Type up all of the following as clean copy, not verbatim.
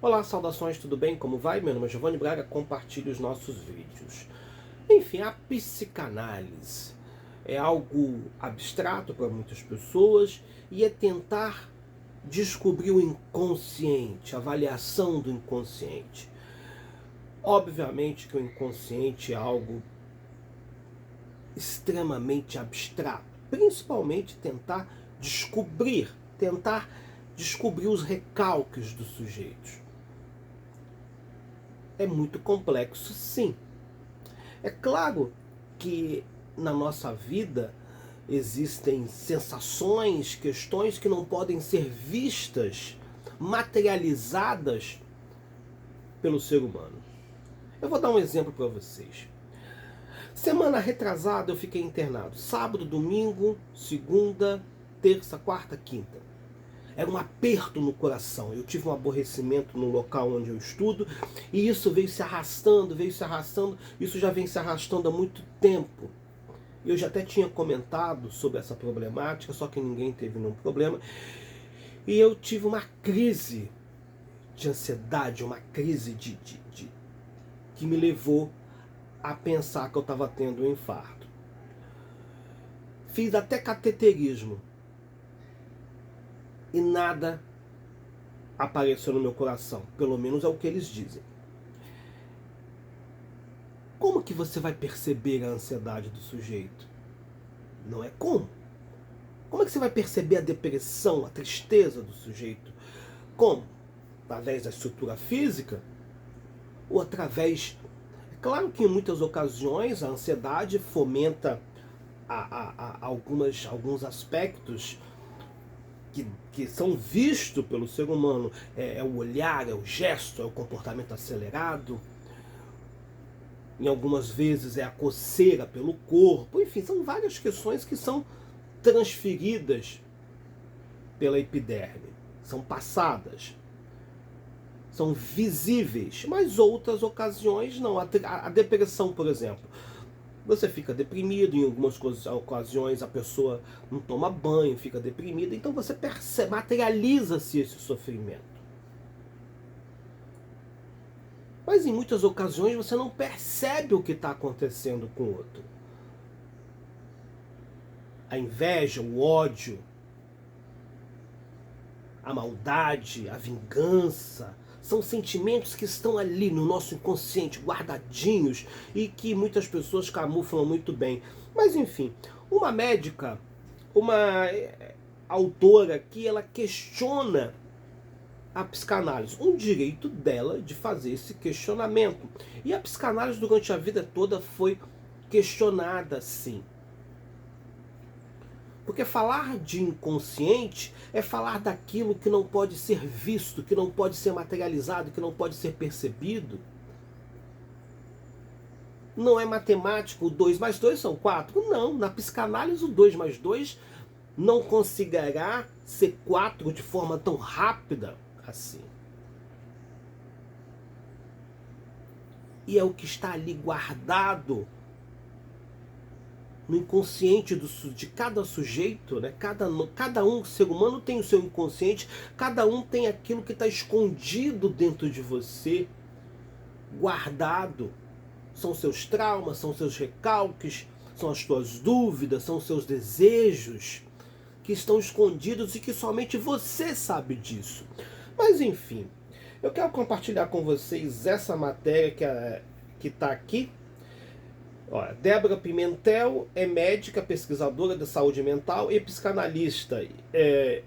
Olá, saudações, tudo bem? Como vai? Meu nome é Giovanni Braga, compartilhe os nossos vídeos. Enfim, a psicanálise é algo abstrato para muitas pessoas e é tentar descobrir o inconsciente, a avaliação do inconsciente. Obviamente que o inconsciente é algo extremamente abstrato, principalmente tentar descobrir os recalques dos sujeitos. É muito complexo, sim. É claro que na nossa vida existem sensações, questões que não podem ser vistas, materializadas pelo ser humano. Eu vou dar um exemplo para vocês. Semana retrasada eu fiquei internado. Sábado, domingo, segunda, terça, quarta, quinta. Era um aperto no coração. Eu tive um aborrecimento no local onde eu estudo e isso veio se arrastando, Isso já vem se arrastando há muito tempo. Eu já até tinha comentado sobre essa problemática, só que ninguém teve nenhum problema. E eu tive uma crise de ansiedade, uma crise que me levou a pensar que eu estava tendo um infarto. Fiz até cateterismo e nada apareceu no meu coração, pelo menos é o que eles dizem. Como que você vai perceber a ansiedade do sujeito? Não é como. Como é que você vai perceber a depressão, a tristeza do sujeito? Como? Através da estrutura física? Ou através... É claro que em muitas ocasiões a ansiedade fomenta alguns aspectos que são vistos pelo ser humano. É o olhar, é o gesto, é o comportamento acelerado. Em algumas vezes é a coceira pelo corpo. Enfim, são várias questões que são transferidas pela epiderme. São passadas. São visíveis. Mas outras ocasiões não. A depressão, por exemplo. Você fica deprimido, em algumas ocasiões a pessoa não toma banho, fica deprimida, então você percebe, materializa-se esse sofrimento. Mas em muitas ocasiões você não percebe o que está acontecendo com o outro. A inveja, o ódio, a maldade, a vingança, são sentimentos que estão ali no nosso inconsciente, guardadinhos, e que muitas pessoas camuflam muito bem. Mas enfim, uma médica, uma autora aqui, ela questiona a psicanálise, um direito dela de fazer esse questionamento. E a psicanálise durante a vida toda foi questionada, sim. Porque falar de inconsciente é falar daquilo que não pode ser visto, que não pode ser materializado, que não pode ser percebido. Não é matemático, o 2 mais 2 são 4. Não, na psicanálise o 2 mais 2 não conseguirá ser 4 de forma tão rápida assim. E é o que está ali guardado no inconsciente de cada sujeito, né? Cada um ser humano tem o seu inconsciente, cada um tem aquilo que está escondido dentro de você, guardado. São seus traumas, são seus recalques, são as tuas dúvidas, são os seus desejos que estão escondidos e que somente você sabe disso. Mas enfim, eu quero compartilhar com vocês essa matéria que está aqui. Olha, Débora Pimentel é médica, pesquisadora de saúde mental e psicanalista.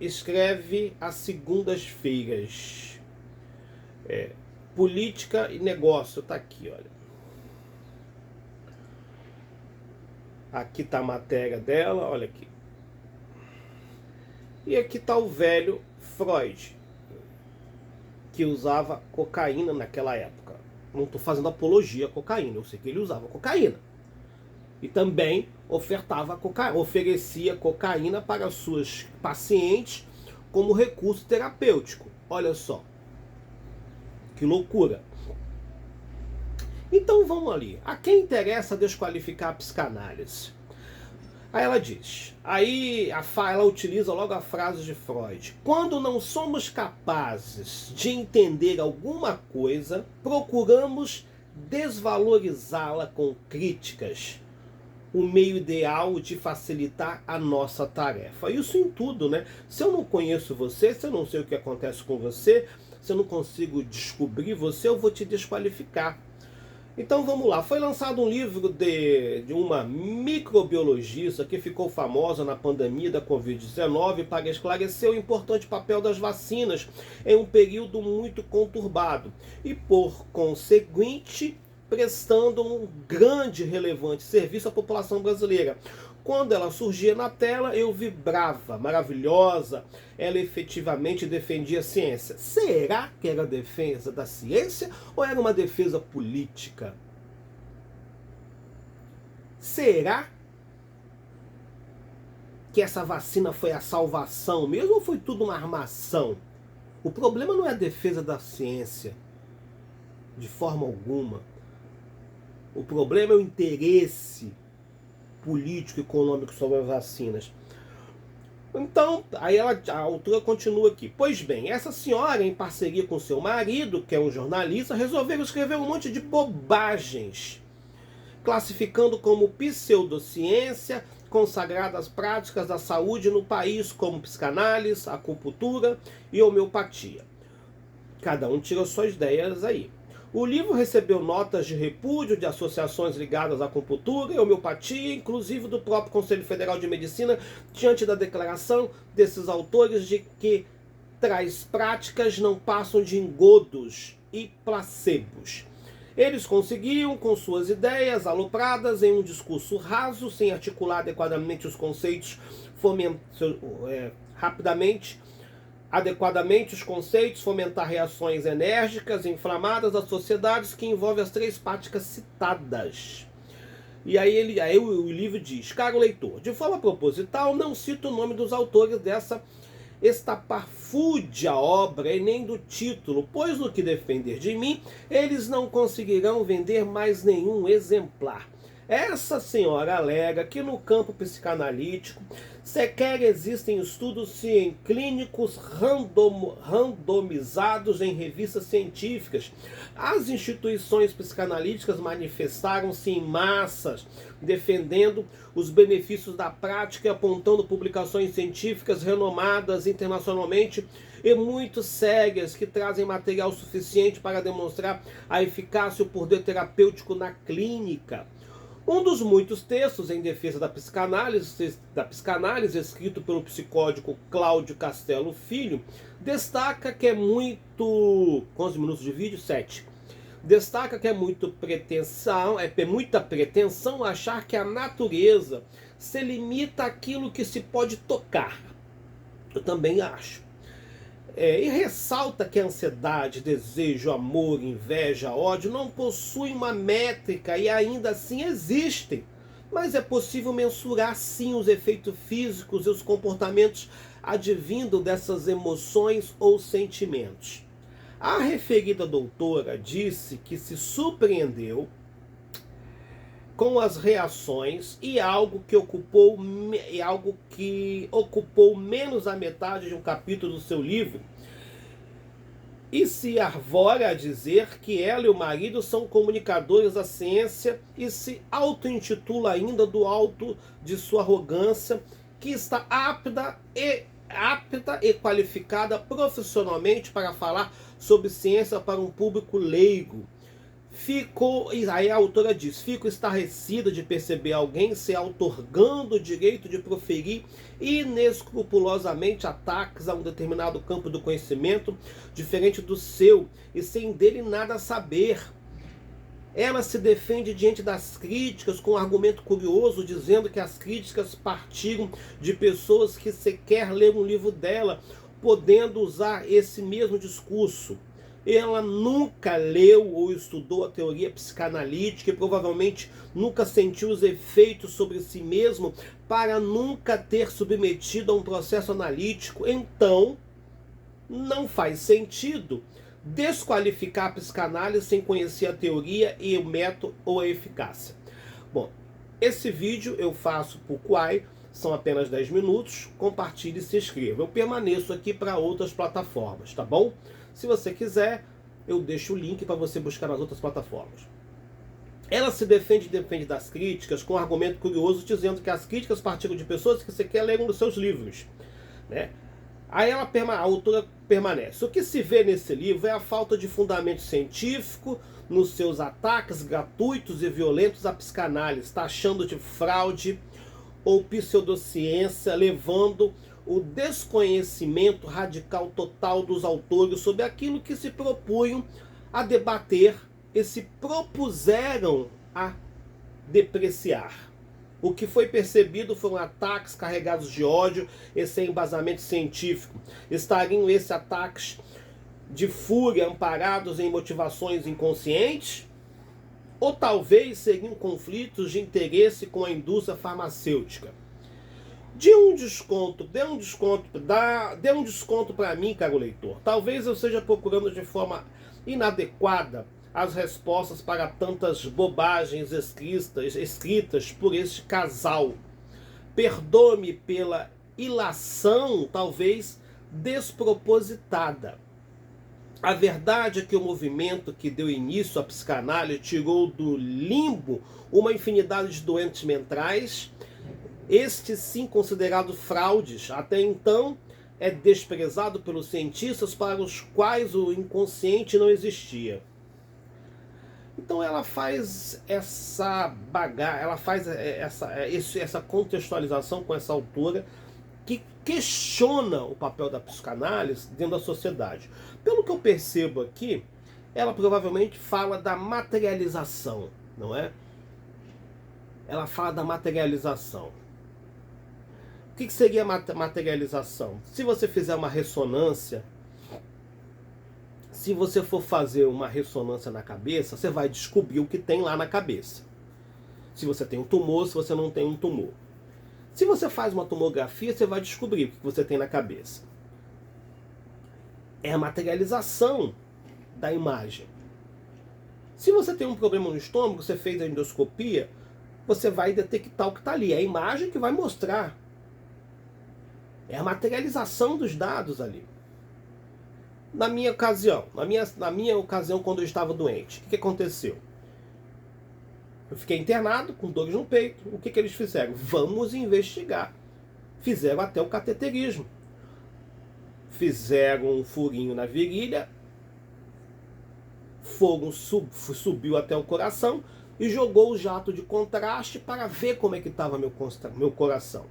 Escreve às segundas-feiras. Política e negócio, tá aqui, olha. Aqui tá a matéria dela, olha aqui. E aqui tá o velho Freud, que usava cocaína naquela época. Não estou fazendo apologia à cocaína, eu sei que ele usava cocaína. E também oferecia cocaína para suas pacientes como recurso terapêutico. Olha só, que loucura. Então vamos ali. A quem interessa desqualificar a psicanálise? Aí ela diz, ela utiliza logo a frase de Freud: quando não somos capazes de entender alguma coisa, procuramos desvalorizá-la com críticas, o meio ideal de facilitar a nossa tarefa. Isso em tudo, né? Se eu não conheço você, se eu não sei o que acontece com você, se eu não consigo descobrir você, eu vou te desqualificar. Então vamos lá, foi lançado um livro de uma microbiologista que ficou famosa na pandemia da Covid-19 para esclarecer o importante papel das vacinas em um período muito conturbado e, por conseguinte, prestando um grande e relevante serviço à população brasileira. Quando ela surgia na tela, eu vibrava, maravilhosa, ela efetivamente defendia a ciência. Será que era defesa da ciência ou era uma defesa política? Será que essa vacina foi a salvação mesmo ou foi tudo uma armação? O problema não é a defesa da ciência, de forma alguma. O problema é o interesse político e econômico sobre as vacinas. Então, a autora continua aqui. Pois bem, essa senhora, em parceria com seu marido, que é um jornalista, resolveram escrever um monte de bobagens, classificando como pseudociência consagradas práticas da saúde no país, como psicanálise, acupuntura e homeopatia. Cada um tira suas ideias aí. O livro recebeu notas de repúdio de associações ligadas à acupuntura e homeopatia, inclusive do próprio Conselho Federal de Medicina, diante da declaração desses autores de que tais práticas não passam de engodos e placebos. Eles conseguiam, com suas ideias alopradas em um discurso raso, sem articular adequadamente os conceitos, adequadamente os conceitos, fomentar reações enérgicas, inflamadas das sociedades que envolvem as três práticas citadas. E aí o livro diz: caro leitor, de forma proposital não cito o nome dos autores dessa estapafúrdia obra e nem do título, pois no que defender de mim, eles não conseguirão vender mais nenhum exemplar. Essa senhora alega que no campo psicanalítico sequer existem estudos clínicos randomizados em revistas científicas. As instituições psicanalíticas manifestaram-se em massas, defendendo os benefícios da prática e apontando publicações científicas renomadas internacionalmente e muito sérias que trazem material suficiente para demonstrar a eficácia e o poder terapêutico na clínica. Um dos muitos textos em defesa da psicanálise, escrito pelo psicólogo Cláudio Castelo Filho, destaca que é muito... Quantos minutos de vídeo? 7. Destaca que é muita pretensão achar que a natureza se limita àquilo que se pode tocar. Eu também acho. E ressalta que a ansiedade, desejo, amor, inveja, ódio não possuem uma métrica e ainda assim existem. Mas é possível mensurar sim os efeitos físicos e os comportamentos advindo dessas emoções ou sentimentos. A referida doutora disse que se surpreendeu com as reações e algo que ocupou menos da metade de um capítulo do seu livro, e se arvora a dizer que ela e o marido são comunicadores da ciência e se auto-intitula ainda do alto de sua arrogância, que está apta e qualificada profissionalmente para falar sobre ciência para um público leigo. Aí a autora diz: fico estarrecida de perceber alguém se outorgando o direito de proferir inescrupulosamente ataques a um determinado campo do conhecimento diferente do seu e sem dele nada saber. Ela se defende diante das críticas com um argumento curioso, dizendo que as críticas partiram de pessoas que sequer leram um livro dela, podendo usar esse mesmo discurso. Ela nunca leu ou estudou a teoria psicanalítica e provavelmente nunca sentiu os efeitos sobre si mesmo para nunca ter submetido a um processo analítico. Então, não faz sentido desqualificar a psicanálise sem conhecer a teoria e o método ou a eficácia. Bom, Esse vídeo eu faço por Quai, são apenas 10 minutos, compartilhe e se inscreva. Eu permaneço aqui para outras plataformas, tá bom? Se você quiser, eu deixo o link para você buscar nas outras plataformas. Ela se defende das críticas com um argumento curioso, dizendo que as críticas partiram de pessoas que você quer ler um dos seus livros, né? Aí a autora permanece. O que se vê nesse livro é a falta de fundamento científico nos seus ataques gratuitos e violentos à psicanálise, taxando de fraude ou pseudociência, levando o desconhecimento radical total dos autores sobre aquilo que se propunham a debater e se propuseram a depreciar. O que foi percebido foram ataques carregados de ódio e sem embasamento científico. Estariam esses ataques de fúria amparados em motivações inconscientes? Ou talvez seriam conflitos de interesse com a indústria farmacêutica? Dê um desconto para mim, caro leitor. Talvez eu esteja procurando de forma inadequada as respostas para tantas bobagens escritas por este casal. Perdoe-me pela ilação, talvez despropositada. A verdade é que o movimento que deu início à psicanálise tirou do limbo uma infinidade de doentes mentais, estes sim considerados fraudes. Até então é desprezado pelos cientistas para os quais o inconsciente não existia. Então ela faz essa essa contextualização com essa autora que questiona o papel da psicanálise dentro da sociedade. Pelo que eu percebo aqui, ela provavelmente fala da materialização, não é? Ela fala da materialização. O que seria materialização? Se você fizer uma ressonância, se você for fazer uma ressonância na cabeça, você vai descobrir o que tem lá na cabeça. Se você tem um tumor, se você não tem um tumor. Se você faz uma tomografia, você vai descobrir o que você tem na cabeça. É a materialização da imagem. Se você tem um problema no estômago, você fez a endoscopia, você vai detectar o que está ali. É a imagem que vai mostrar. É a materialização dos dados ali. Na minha ocasião, quando eu estava doente, o que aconteceu? Eu fiquei internado com dores no peito. O que eles fizeram? Vamos investigar. Fizeram até o cateterismo. Fizeram um furinho na virilha, fogo subiu até o coração e jogou o jato de contraste para ver como é que estava meu coração.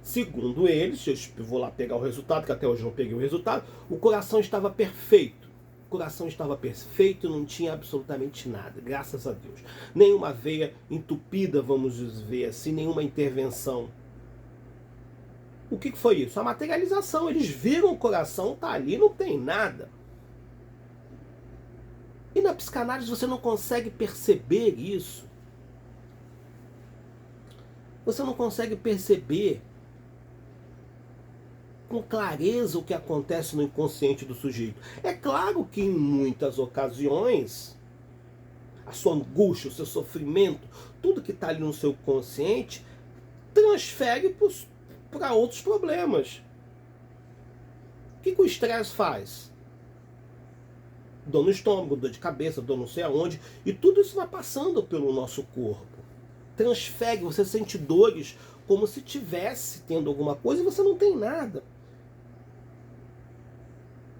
Segundo eles, eu vou lá pegar o resultado, que até hoje eu não peguei o resultado, o coração estava perfeito. O coração estava perfeito, não tinha absolutamente nada, graças a Deus. Nenhuma veia entupida, vamos dizer assim, nenhuma intervenção. O que foi isso? A materialização. Eles viram o coração, tá ali, não tem nada. E na psicanálise você não consegue perceber isso. Você não consegue perceber com clareza o que acontece no inconsciente do sujeito. É claro que em muitas ocasiões a sua angústia, o seu sofrimento, tudo que está ali no seu consciente transfere para outros problemas. O que o estresse faz? Dor no estômago, dor de cabeça, dor não sei aonde, e tudo isso vai passando pelo nosso corpo. Transfere, você sente dores como se tivesse tendo alguma coisa e você não tem nada.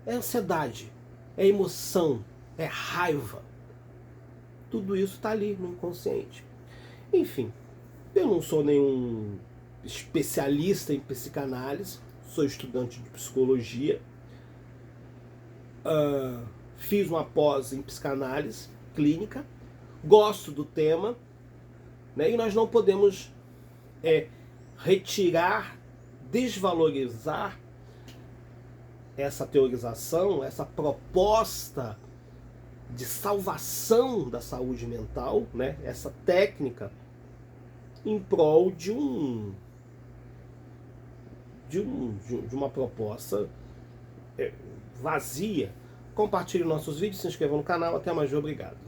É ansiedade, é emoção, é raiva. Tudo isso está ali no inconsciente. Enfim, eu não sou nenhum especialista em psicanálise, sou estudante de psicologia, fiz uma pós em psicanálise clínica, gosto do tema, né, e nós não podemos retirar, desvalorizar essa teorização, essa proposta de salvação da saúde mental, né, essa técnica, em prol de uma proposta vazia. Compartilhe nossos vídeos, se inscreva no canal. Até mais, obrigado.